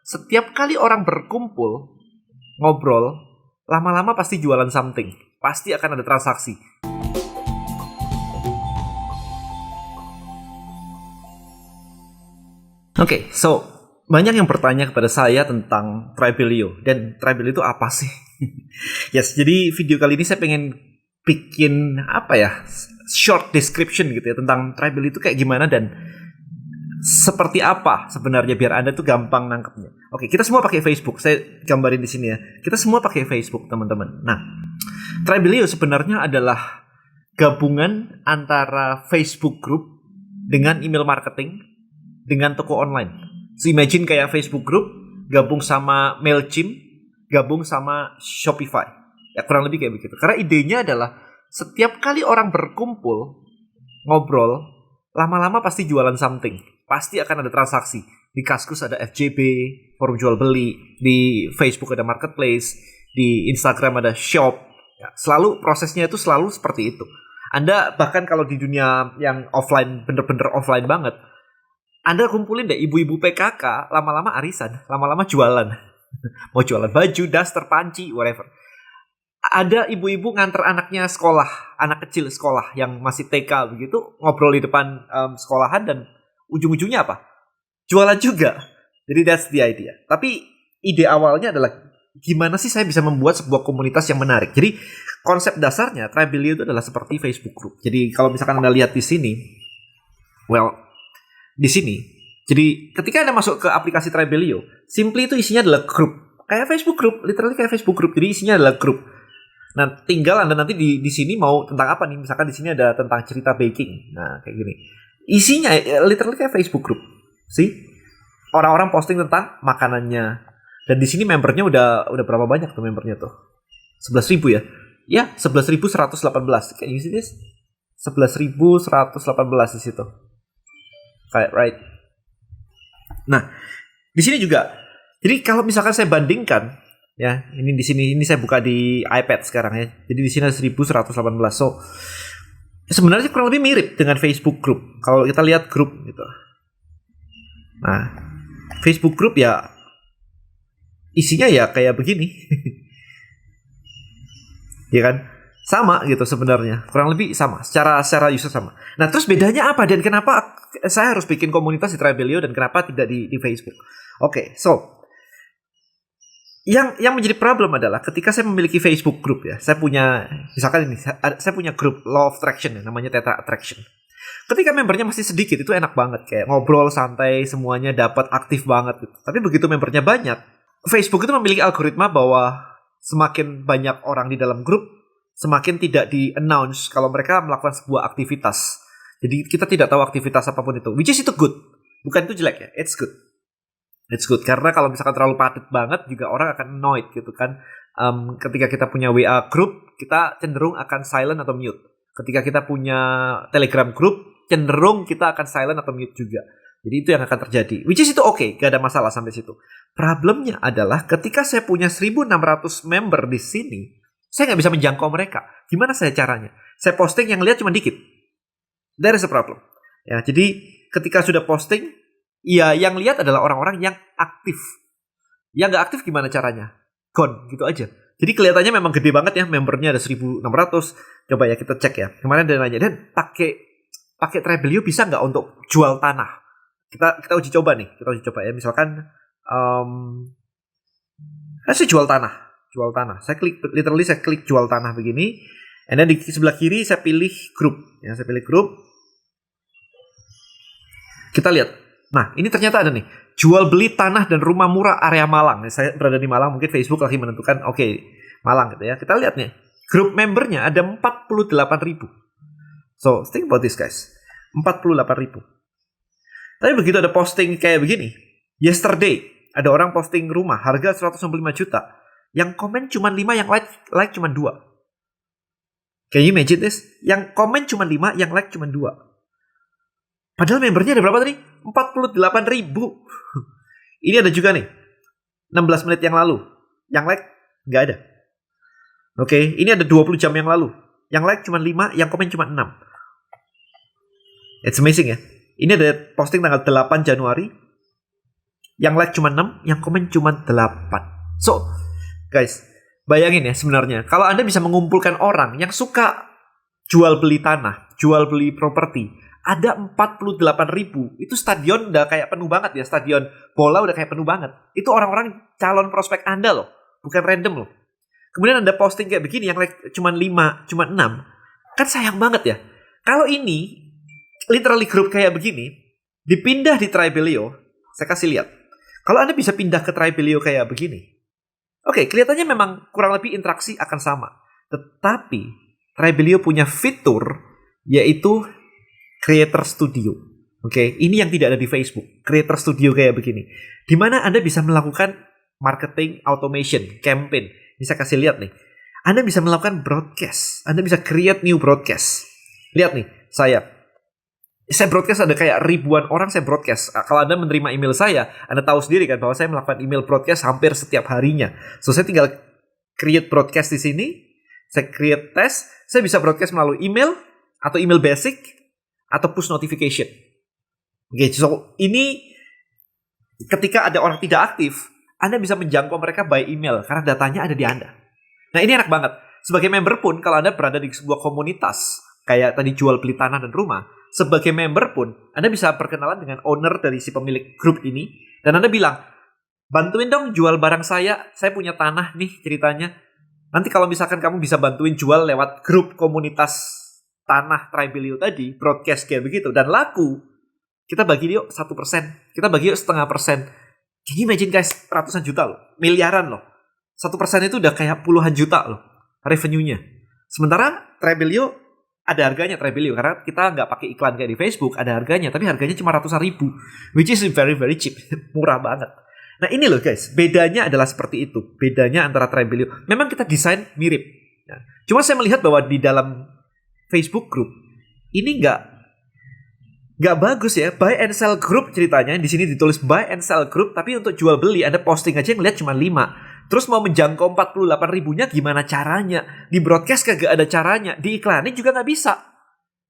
setiap kali orang berkumpul, ngobrol, lama-lama pasti jualan something. Pasti akan ada transaksi. Oke, so banyak yang bertanya kepada saya tentang Tribelio. Dan Tribelio itu apa sih? Yes, jadi video kali ini saya pengen bikin short description gitu ya tentang Tribelio itu kayak gimana dan seperti apa sebenarnya biar Anda tuh gampang nangkepnya. Oke, kita semua pakai Facebook. Saya gambarin di sini ya. Kita semua pakai Facebook, teman-teman. Nah, Tribelio sebenarnya adalah gabungan antara Facebook Group dengan email marketing dengan toko online. So imagine kayak Facebook Group gabung sama Mailchimp, gabung sama Shopify. Ya kurang lebih kayak begitu. Karena idenya adalah setiap kali orang berkumpul, ngobrol, lama-lama pasti jualan something. Pasti akan ada transaksi. Di Kaskus ada FJB, forum jual beli. Di Facebook ada marketplace. Di Instagram ada shop. Ya, selalu prosesnya itu selalu seperti itu. Anda bahkan kalau di dunia yang offline, bener-bener offline banget, Anda kumpulin deh ibu-ibu PKK, lama-lama arisan, lama-lama jualan. Mau jualan baju, daster, panci, whatever. Ada ibu-ibu nganter anaknya sekolah, anak kecil sekolah yang masih TK begitu, ngobrol di depan sekolahan dan ujung-ujungnya apa? Jualan juga. Jadi that's the idea. Tapi ide awalnya adalah gimana sih saya bisa membuat sebuah komunitas yang menarik. Jadi konsep dasarnya Tribelio itu adalah seperti Facebook Group. Jadi kalau misalkan Anda lihat di sini, di sini. Jadi ketika Anda masuk ke aplikasi Tribelio, simply itu isinya adalah grup. Kayak Facebook Group, literally kayak Facebook Group. Jadi isinya adalah grup. Nah, tinggal Anda nanti di sini mau tentang apa nih? Misalkan di sini ada tentang cerita baking. Nah, kayak gini. Isinya literally kayak Facebook Group. See? Orang-orang posting tentang makanannya. Dan di sini membernya udah berapa banyak tuh membernya tuh? 11.000 ya? Ya, 11.118. Can you see this? 11.118 di situ. Kayak right. Nah, di sini juga. Jadi kalau misalkan saya bandingkan, ya, ini di sini saya buka di iPad sekarang ya. Jadi di sini ada 1.118. So sebenarnya kurang lebih mirip dengan Facebook Group. Kalau kita lihat grup gitu. Nah, Facebook Group ya isinya ya kayak begini. Ya kan? Sama gitu sebenarnya. Kurang lebih sama. Secara user sama. Nah, terus bedanya apa dan kenapa saya harus bikin komunitas di Tribelio dan kenapa tidak di Facebook? Oke, so yang menjadi problem adalah ketika saya memiliki Facebook Group ya. Saya punya misalkan ini saya punya grup Law of Attraction ya, namanya Theta Attraction. Ketika membernya masih sedikit itu enak banget kayak ngobrol santai semuanya dapat aktif banget gitu. Tapi begitu membernya banyak, Facebook itu memiliki algoritma bahwa semakin banyak orang di dalam grup, semakin tidak di-announce kalau mereka melakukan sebuah aktivitas. Jadi kita tidak tahu aktivitas apapun itu. Which is itu good. Bukan itu jelek ya. It's good. It's good. Karena kalau misalkan terlalu padat banget juga orang akan annoyed gitu kan. Ketika kita punya WA group, kita cenderung akan silent atau mute. Ketika kita punya Telegram group, cenderung kita akan silent atau mute juga. Jadi itu yang akan terjadi. Which is itu oke. Gak ada masalah sampai situ. Problemnya adalah ketika saya punya 1.600 member di sini, saya nggak bisa menjangkau mereka. Gimana saya caranya? Saya posting yang lihat cuma dikit. There is a problem. Ya, jadi ketika sudah posting, ya yang lihat adalah orang-orang yang aktif. Yang nggak aktif gimana caranya? Gone, gitu aja. Jadi kelihatannya memang gede banget ya, membernya ada 1.600. Coba ya kita cek ya. Kemarin ada nanya, dan pakai Tribelio bisa nggak untuk jual tanah? Kita uji coba nih. Kita uji coba ya. Misalkan, saya jual tanah. Saya klik jual tanah begini. And then di sebelah kiri saya pilih grup. Ya, saya pilih grup. Kita lihat. Nah, ini ternyata ada nih. Jual beli tanah dan rumah murah area Malang. Saya berada di Malang, mungkin Facebook lagi menentukan Malang gitu ya. Kita lihat nih. Grup membernya ada 48.000. So, think about this guys. 48.000. Tapi begitu ada posting kayak begini. Yesterday, ada orang posting rumah harga 165 juta. Yang komen cuma 5, yang like cuma 2. Can you imagine this? Yang komen cuma 5, yang like cuma 2. Padahal membernya ada berapa tadi? 48.000. Ini ada juga nih. 16 menit yang lalu. Yang like nggak ada. Oke, ini ada 20 jam yang lalu. Yang like cuma 5, yang komen cuma 6. It's amazing ya. Ini ada posting tanggal 8 Januari. Yang like cuma 6, yang komen cuma 8. So, guys, bayangin ya sebenarnya, kalau Anda bisa mengumpulkan orang yang suka jual beli tanah, jual beli properti, ada 48.000, itu stadion udah kayak penuh banget ya, stadion bola udah kayak penuh banget. Itu orang-orang calon prospek Anda loh, bukan random loh. Kemudian Anda posting kayak begini, yang like cuma 5, cuma 6, kan sayang banget ya. Kalau ini, literally grup kayak begini, dipindah di Tribelio, saya kasih lihat. Kalau Anda bisa pindah ke Tribelio kayak begini, oke, kelihatannya memang kurang lebih interaksi akan sama. Tetapi Tribelio punya fitur yaitu Creator Studio. Oke, ini yang tidak ada di Facebook. Creator Studio kayak begini, di mana Anda bisa melakukan marketing automation, campaign. Bisa kasih lihat nih. Anda bisa melakukan broadcast. Anda bisa create new broadcast. Lihat nih, saya broadcast ada kayak ribuan orang saya broadcast. Kalau Anda menerima email saya, Anda tahu sendiri kan bahwa saya melakukan email broadcast hampir setiap harinya. So, saya tinggal create broadcast di sini, saya create test, saya bisa broadcast melalui email, atau email basic, atau push notification. Oke, so ini ketika ada orang tidak aktif, Anda bisa menjangkau mereka by email, karena datanya ada di Anda. Nah, ini enak banget. Sebagai member pun, kalau Anda berada di sebuah komunitas, kayak tadi jual beli tanah dan rumah, sebagai member pun, Anda bisa berkenalan dengan owner dari si pemilik grup ini, dan Anda bilang, bantuin dong jual barang saya punya tanah nih ceritanya. Nanti kalau misalkan kamu bisa bantuin jual lewat grup komunitas tanah Tribelio tadi, broadcast kayak begitu, dan laku, kita bagi yuk 1%, kita bagi yuk 0,5%. Can you imagine guys, ratusan juta loh, miliaran loh. 1% itu udah kayak puluhan juta loh, revenue-nya. Sementara Tribelio, ada harganya Tribelio, karena kita nggak pakai iklan kayak di Facebook, ada harganya, tapi harganya cuma ratusan ribu, which is very very cheap, murah banget. Nah ini loh guys, bedanya adalah seperti itu, bedanya antara Tribelio. Memang kita desain mirip, ya. Cuma saya melihat bahwa di dalam Facebook group ini nggak bagus ya, buy and sell group ceritanya. Di sini ditulis buy and sell group, tapi untuk jual beli Anda posting aja ngeliat cuma 5. Terus mau menjangkau 48.000-nya gimana caranya? Di broadcast kagak ada caranya. Diiklanin juga nggak bisa.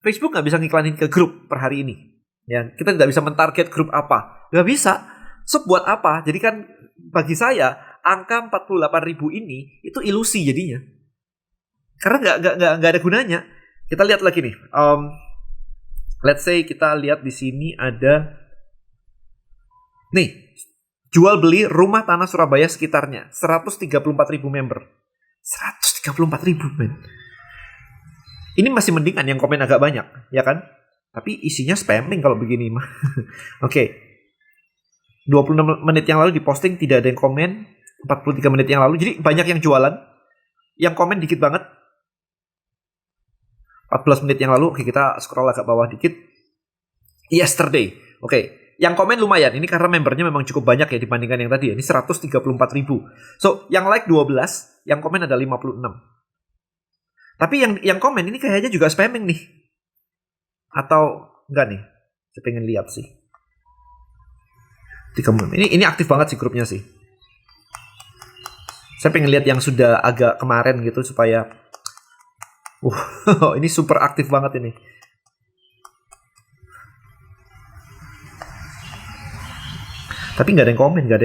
Facebook nggak bisa ngiklanin ke grup per hari ini. Ya, kita tidak bisa mentarget grup apa. Nggak bisa. So, buat apa? Jadi kan bagi saya, angka 48.000 ini itu ilusi jadinya. Karena nggak ada gunanya. Kita lihat lagi nih. Let's say kita lihat di sini ada nih. Jual beli rumah tanah Surabaya sekitarnya 134.000 member. 134.000 men. Ini masih mendingan yang komen agak banyak, ya kan? Tapi isinya spamming kalau begini mah. Oke. 26 menit yang lalu diposting tidak ada yang komen. 43 menit yang lalu. Jadi banyak yang jualan. Yang komen dikit banget. 14 menit yang lalu. Oke, kita scroll agak bawah dikit. Yesterday. Oke. Yang komen lumayan, ini karena membernya memang cukup banyak ya dibandingkan yang tadi ya. Ini 134.000. So, yang like 12, yang komen ada 56. Tapi yang komen ini kayaknya juga spamming nih. Atau enggak nih? Saya pengen lihat sih. Ini aktif banget sih grupnya sih. Saya pengen lihat yang sudah agak kemarin gitu supaya ini super aktif banget ini. Tapi nggak ada yang komen, nggak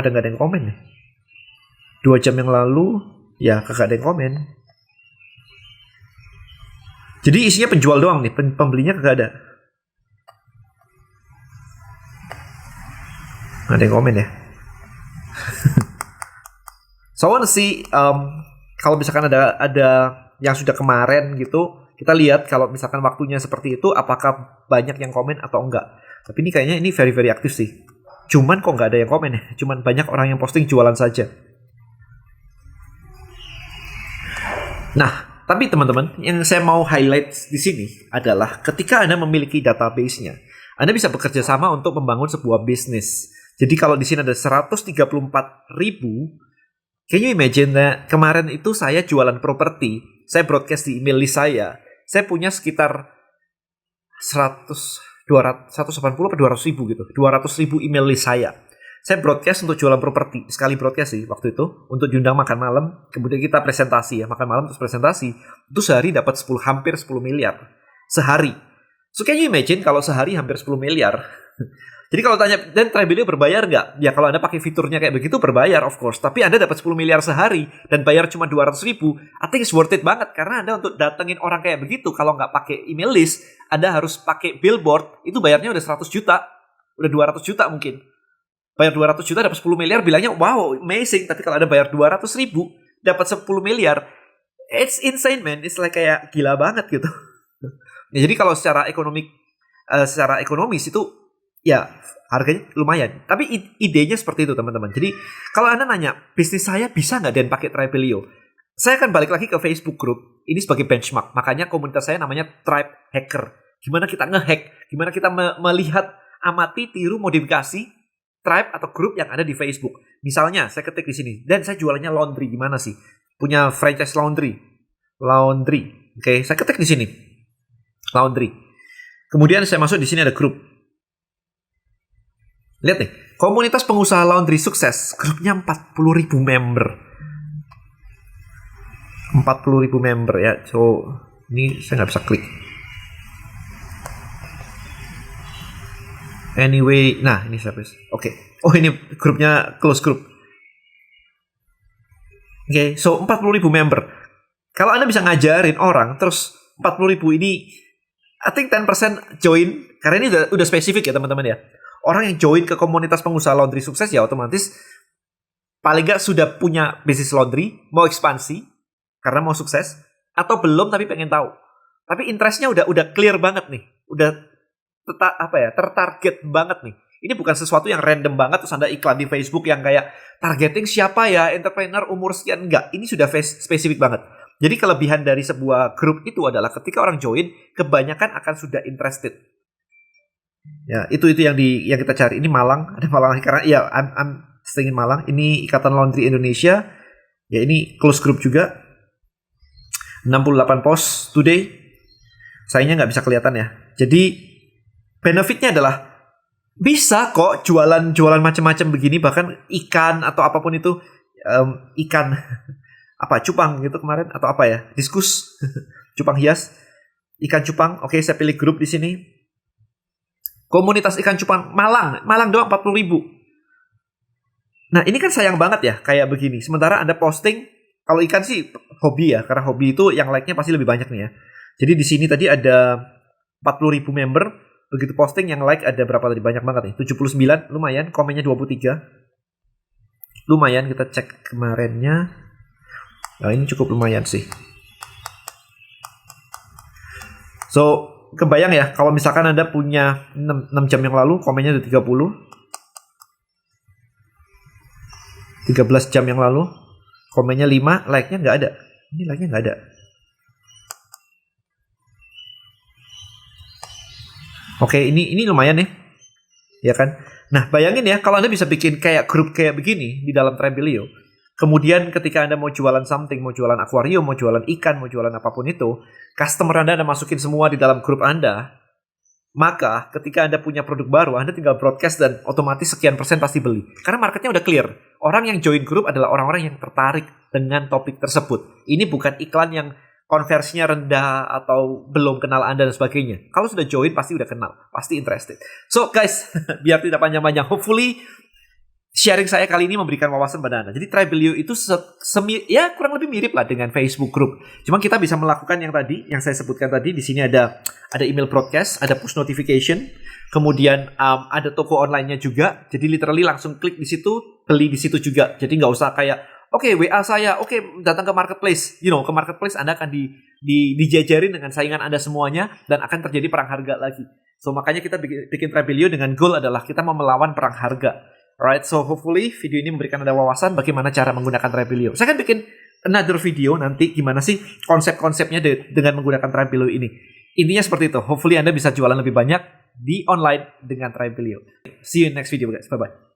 ada yang komen nih. 2 jam yang lalu, ya kagak ada yang komen. Jadi isinya penjual doang nih, pembelinya kagak ada. Nggak ada yang komen ya. So I wanna see, kalau misalkan ada yang sudah kemarin gitu, kita lihat kalau misalkan waktunya seperti itu, apakah banyak yang komen atau enggak. Tapi ini kayaknya ini very very aktif sih. Cuman kok nggak ada yang komen ya, cuman banyak orang yang posting jualan saja. Nah, tapi teman-teman, yang saya mau highlight di sini adalah ketika Anda memiliki database-nya, Anda bisa bekerja sama untuk membangun sebuah bisnis. Jadi kalau di sini ada 134.000, can you imagine kemarin itu saya jualan properti, saya broadcast di email list saya punya sekitar 180 atau 200 ribu gitu. 200 ribu email list saya. Saya broadcast untuk jualan properti. Sekali broadcast sih waktu itu. Untuk diundang makan malam. Kemudian kita presentasi ya. Makan malam terus presentasi. Itu sehari dapat hampir 10 miliar. Sehari. So can you imagine kalau sehari hampir 10 miliar. Jadi kalau tanya, dan Tribelio berbayar nggak? Ya kalau Anda pakai fiturnya kayak begitu berbayar of course. Tapi Anda dapat 10 miliar sehari dan bayar cuma 200 ribu. I think it's worth it banget. Karena Anda untuk datengin orang kayak begitu, kalau nggak pakai email list, Anda harus pakai billboard, itu bayarnya udah 100 juta. Udah 200 juta mungkin. Bayar 200 juta dapat 10 miliar, bilangnya wow amazing. Tapi kalau Anda bayar 200 ribu, dapat 10 miliar, it's insane man. It's like kayak gila banget gitu. Ya, jadi kalau secara ekonomis itu ya harganya lumayan. Tapi idenya seperti itu teman-teman. Jadi kalau Anda nanya, bisnis saya bisa nggak dan pakai Tribelio? Saya akan balik lagi ke Facebook Group. Ini sebagai benchmark. Makanya komunitas saya namanya Tribe Hacker. Gimana kita ngehack, gimana kita melihat, amati, tiru, modifikasi tribe atau grup yang ada di Facebook. Misalnya saya ketik di sini, dan saya jualannya laundry, gimana sih? Punya franchise laundry. Oke, saya ketik di sini. Laundry. Kemudian saya masuk di sini ada grup. Lihat nih, komunitas pengusaha laundry sukses. Grupnya 40.000 member. 40.000 member ya. So, ini saya nggak bisa klik. Anyway, nah ini siapa? Oke. Oh ini grupnya close group. Oke, so 40.000 member. Kalau Anda bisa ngajarin orang, terus 40.000 ini, I think 10% join. Karena ini udah spesifik ya teman-teman ya. Orang yang join ke komunitas pengusaha laundry sukses ya otomatis paling nggak sudah punya bisnis laundry, mau ekspansi karena mau sukses, atau belum tapi pengen tahu. Tapi interestnya udah clear banget nih. Udah tertarget banget nih. Ini bukan sesuatu yang random banget terus Anda iklan di Facebook yang kayak targeting siapa ya, entrepreneur umur sekian. Enggak, ini sudah spesifik banget. Jadi kelebihan dari sebuah grup itu adalah ketika orang join, kebanyakan akan sudah interested. Ya, itu yang kita cari. Ini Malang, ada Malang karena ya I'm staying in Malang. Ini Ikatan Laundry Indonesia. Ya, ini close group juga. 68 post today. Sayangnya nggak bisa kelihatan ya. Jadi benefitnya adalah bisa kok jualan macam-macam begini, bahkan ikan atau apapun itu, ikan cupang gitu kemarin atau apa ya, diskus cupang hias, ikan cupang. Oke, saya pilih grup di sini. Komunitas ikan cupang Malang doang 40.000. Nah ini kan sayang banget ya kayak begini. Sementara Anda posting, kalau ikan sih hobi ya, karena hobi itu yang like-nya pasti lebih banyak nih ya. Jadi di sini tadi ada 40.000 member. Begitu posting yang like ada berapa tadi? Banyak banget nih. 79, lumayan. Komennya 23. Lumayan, kita cek kemarinnya. Nah, ini cukup lumayan sih. So, kebayang ya, kalau misalkan Anda punya 6 jam yang lalu, komennya udah 30. 13 jam yang lalu, komennya 5, like-nya nggak ada. Ini like-nya nggak ada. Oke, ini lumayan nih. Ya kan? Nah, bayangin ya kalau Anda bisa bikin kayak grup kayak begini di dalam Tribelio. Kemudian ketika Anda mau jualan something, mau jualan akuarium, mau jualan ikan, mau jualan apapun itu, customer Anda masukin semua di dalam grup Anda. Maka ketika Anda punya produk baru, Anda tinggal broadcast dan otomatis sekian persen pasti beli. Karena marketnya udah clear. Orang yang join grup adalah orang-orang yang tertarik dengan topik tersebut. Ini bukan iklan yang konversinya rendah atau belum kenal Anda dan sebagainya. Kalau sudah join pasti udah kenal, pasti interested. So guys, biar tidak panjang-panjang, hopefully sharing saya kali ini memberikan wawasan pada Anda. Jadi Tribelio itu ya kurang lebih mirip lah dengan Facebook Group. Cuma kita bisa melakukan yang tadi, yang saya sebutkan tadi. Di sini ada email broadcast, ada push notification, kemudian ada toko online-nya juga. Jadi literally langsung klik di situ, beli di situ juga. Jadi nggak usah kayak Oke, WA saya, datang ke marketplace. Ke marketplace Anda akan dijajarin dengan saingan Anda semuanya dan akan terjadi perang harga lagi. So makanya kita bikin Tribelio dengan goal adalah kita mau melawan perang harga. Alright, so hopefully video ini memberikan Anda wawasan bagaimana cara menggunakan Tribelio. Saya akan bikin another video nanti gimana sih konsep-konsepnya dengan menggunakan Tribelio ini. Intinya seperti itu. Hopefully Anda bisa jualan lebih banyak di online dengan Tribelio. See you in next video guys. Bye-bye.